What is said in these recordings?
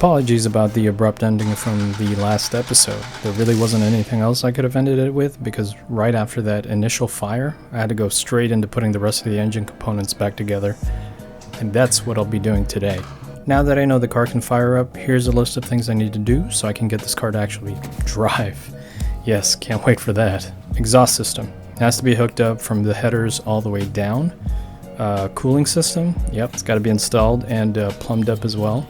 Apologies about the abrupt ending from the last episode. There really wasn't anything else I could have ended it with, because right after that initial fire, I had to go straight into putting the rest of the engine components back together. And that's what I'll be doing today. Now that I know the car can fire up, here's a list of things I need to do so I can get this car to actually drive. Yes, can't wait for that. Exhaust system. It has to be hooked up from the headers all the way down. Cooling system. Yep, it's got to be installed and plumbed up as well.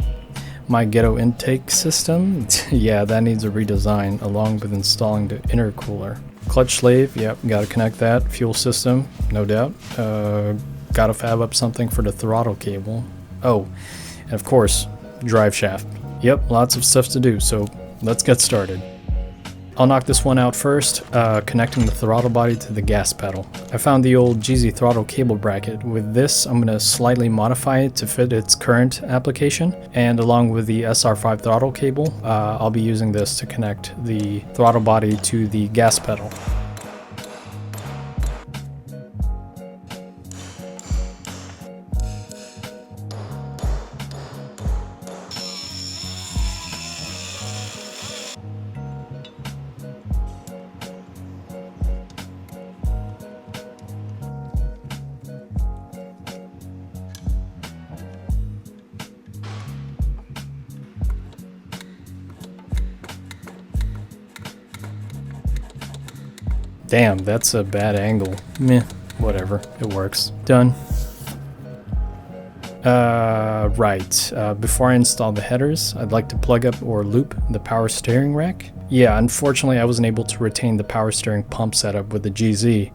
My ghetto intake system. Yeah, that needs a redesign along with installing the intercooler. Clutch slave. Yep, got to connect that. Fuel system. No doubt. Got to fab up something for the throttle cable. Oh. And of course, drive shaft. Yep, lots of stuff to do, so let's get started. I'll knock this one out first, connecting the throttle body to the gas pedal. I found the old GZ throttle cable bracket. With this, I'm going to slightly modify it to fit its current application, and along with the SR5 throttle cable, I'll be using this to connect the throttle body to the gas pedal. Damn, that's a bad angle. Meh, whatever, it works. Done. Right, before I install the headers, I'd like to plug up or loop the power steering rack. Yeah, unfortunately I wasn't able to retain the power steering pump setup with the GZ.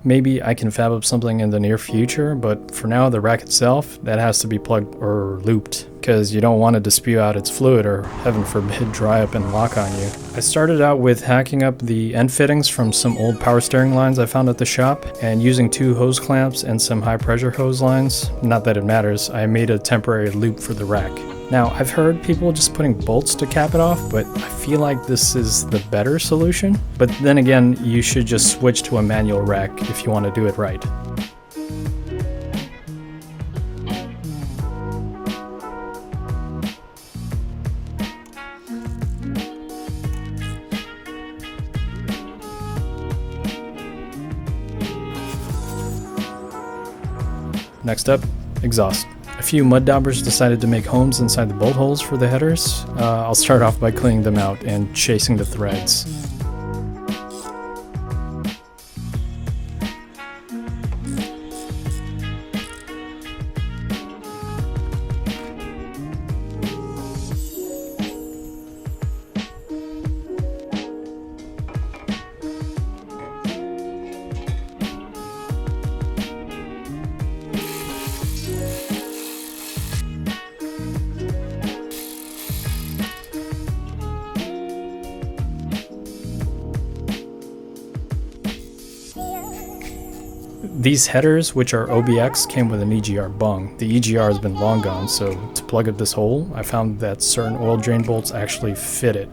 Maybe I can fab up something in the near future, but for now the rack itself, that has to be plugged or looped, because you don't want it to spew out its fluid or, heaven forbid, dry up and lock on you. I started out with hacking up the end fittings from some old power steering lines I found at the shop, and using 2 hose clamps and some high pressure hose lines, not that it matters, I made a temporary loop for the rack. Now, I've heard people just putting bolts to cap it off, but I feel like this is the better solution. But then again, you should just switch to a manual rack if you want to do it right. Next up, exhaust. A few mud daubers decided to make homes inside the bolt holes for the headers. I'll start off by cleaning them out and chasing the threads. These headers, which are OBX, came with an EGR bung. The EGR has been long gone, so to plug up this hole, I found that certain oil drain bolts actually fit it.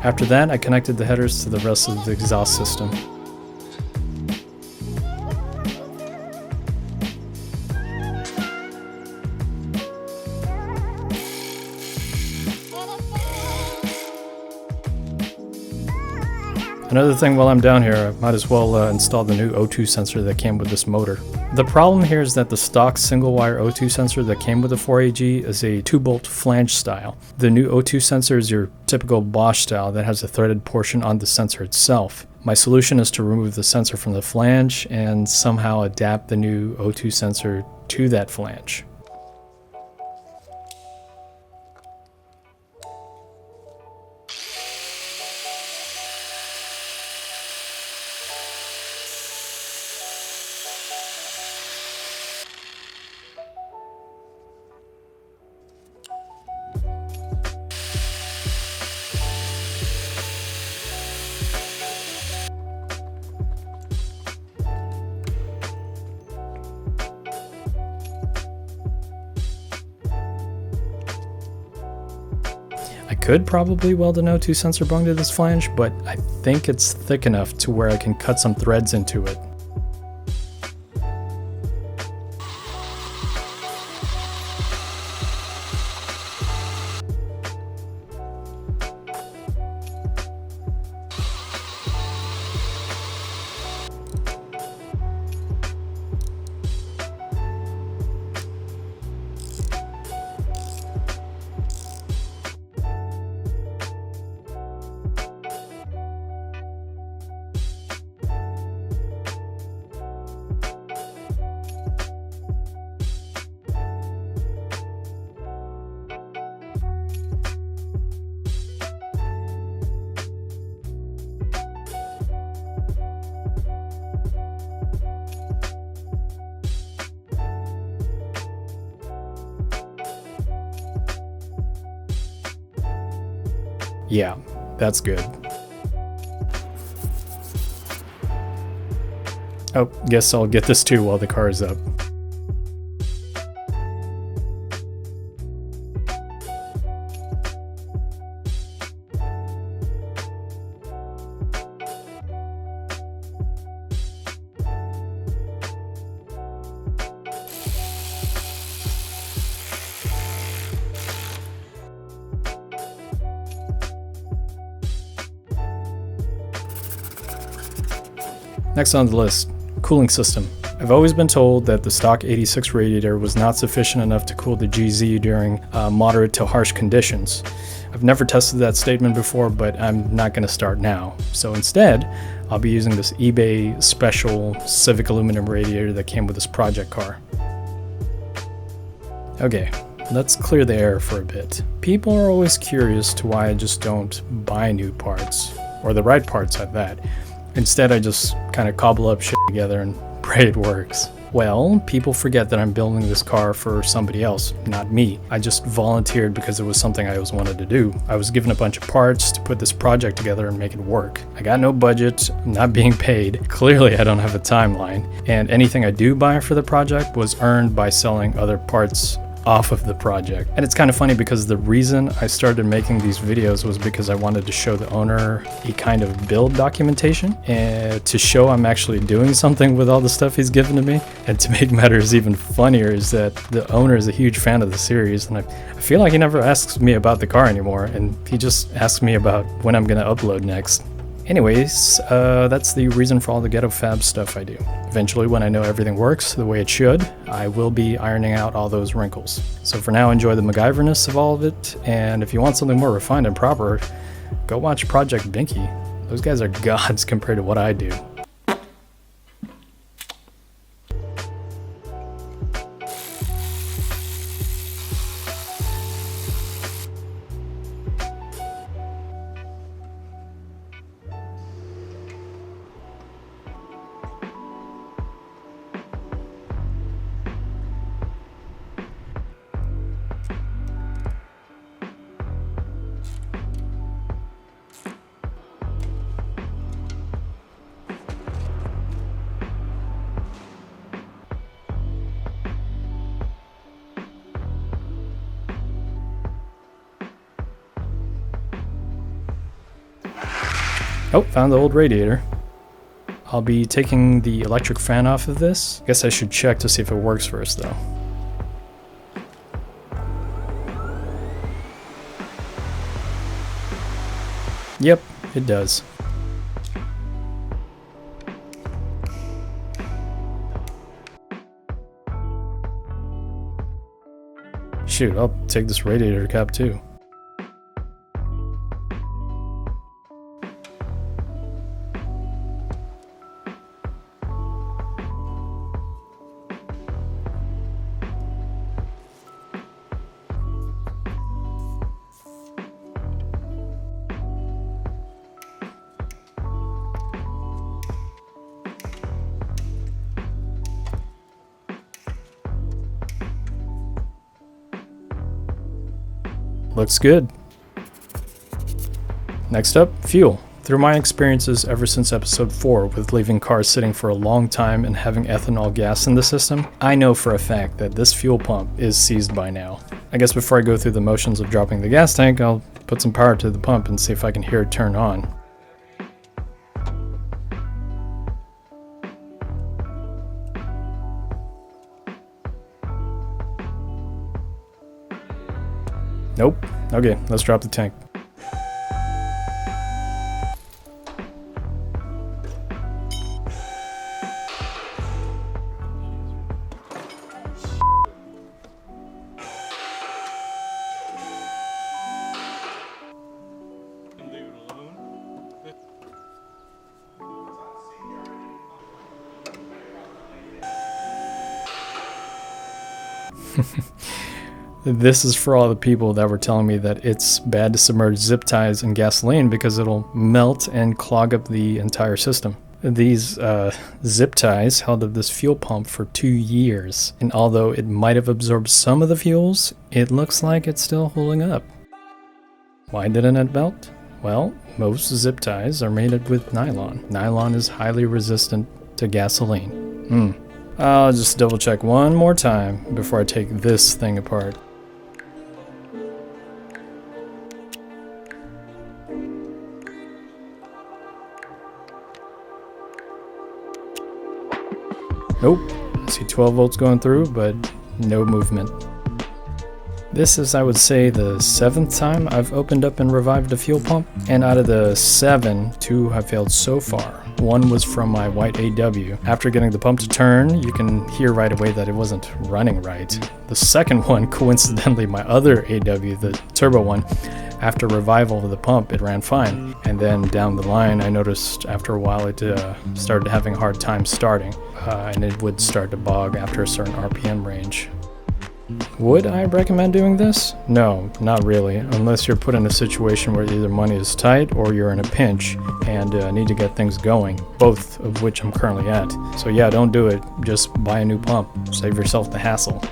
After that, I connected the headers to the rest of the exhaust system. Another thing while I'm down here, I might as well install the new O2 sensor that came with this motor. The problem here is that the stock single wire O2 sensor that came with the 4AG is a 2-bolt flange style. The new O2 sensor is your typical Bosch style that has a threaded portion on the sensor itself. My solution is to remove the sensor from the flange and somehow adapt the new O2 sensor to that flange. could probably weld an O2 sensor bung to this flange, but I think it's thick enough to where I can cut some threads into it. Yeah, that's good. Oh, guess I'll get this too while the car is up. Next on the list, cooling system. I've always been told that the stock 86 radiator was not sufficient enough to cool the GZ during moderate to harsh conditions. I've never tested that statement before, but I'm not going to start now. So instead, I'll be using this eBay special Civic aluminum radiator that came with this project car. Okay, let's clear the air for a bit. People are always curious to why I just don't buy new parts, or the right parts at that. Instead, I just kind of cobble up shit together and pray it works. Well, people forget that I'm building this car for somebody else, not me. I just volunteered because it was something I always wanted to do. I was given a bunch of parts to put this project together and make it work. I got no budget, I'm not being paid. Clearly, I don't have a timeline. And anything I do buy for the project was earned by selling other parts off of the project. And it's kind of funny because the reason I started making these videos was because I wanted to show the owner a kind of build documentation and to show I'm actually doing something with all the stuff he's given to me. And to make matters even funnier is that the owner is a huge fan of the series, and I feel like he never asks me about the car anymore, and he just asks me about when I'm gonna upload next. Anyways, that's the reason for all the ghetto fab stuff I do. Eventually, when I know everything works the way it should, I will be ironing out all those wrinkles. So for now, enjoy the MacGyverness of all of it, and if you want something more refined and proper, go watch Project Binky. Those guys are gods compared to what I do. Oh, found the old radiator. I'll be taking the electric fan off of this. Guess I should check to see if it works first, though. Yep, it does. Shoot, I'll take this radiator cap too. Looks good. Next up, fuel. Through my experiences ever since episode 4 with leaving cars sitting for a long time and having ethanol gas in the system, I know for a fact that this fuel pump is seized by now. I guess before I go through the motions of dropping the gas tank, I'll put some power to the pump and see if I can hear it turn on. Nope. Okay, let's drop the tank. This is for all the people that were telling me that it's bad to submerge zip ties in gasoline because it'll melt and clog up the entire system. These zip ties held up this fuel pump for 2 years, and although it might have absorbed some of the fuels, it looks like it's still holding up. Why didn't it melt? Well, most zip ties are made with nylon. Nylon is highly resistant to gasoline. I'll just double check one more time before I take this thing apart. Nope, I see 12 volts going through, but no movement. This is, I would say, the 7th time I've opened up and revived a fuel pump, and out of the 7, 2 have failed so far. One was from my white AW. After getting the pump to turn, you can hear right away that it wasn't running right. The second one, coincidentally my other AW, the turbo one, after revival of the pump, it ran fine. And then down the line, I noticed after a while it started having a hard time starting, and it would start to bog after a certain RPM range. Would I recommend doing this? No, not really, unless you're put in a situation where either money is tight or you're in a pinch and need to get things going, both of which I'm currently at. So yeah, don't do it. Just buy a new pump. Save yourself the hassle.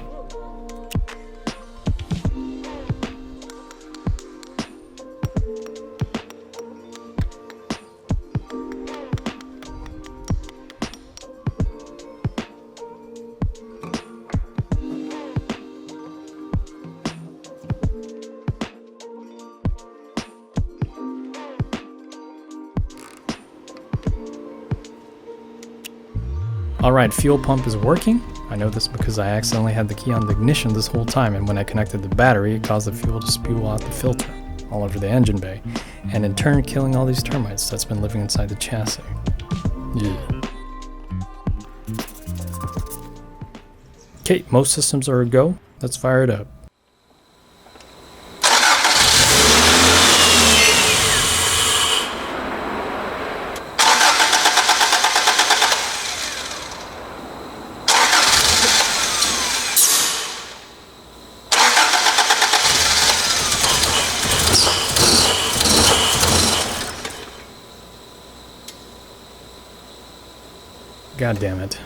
Alright, fuel pump is working. I know this because I accidentally had the key on the ignition this whole time, and when I connected the battery, it caused the fuel to spew out the filter all over the engine bay, and in turn killing all these termites that's been living inside the chassis. Yeah. Okay, most systems are a go. Let's fire it up. God damn it.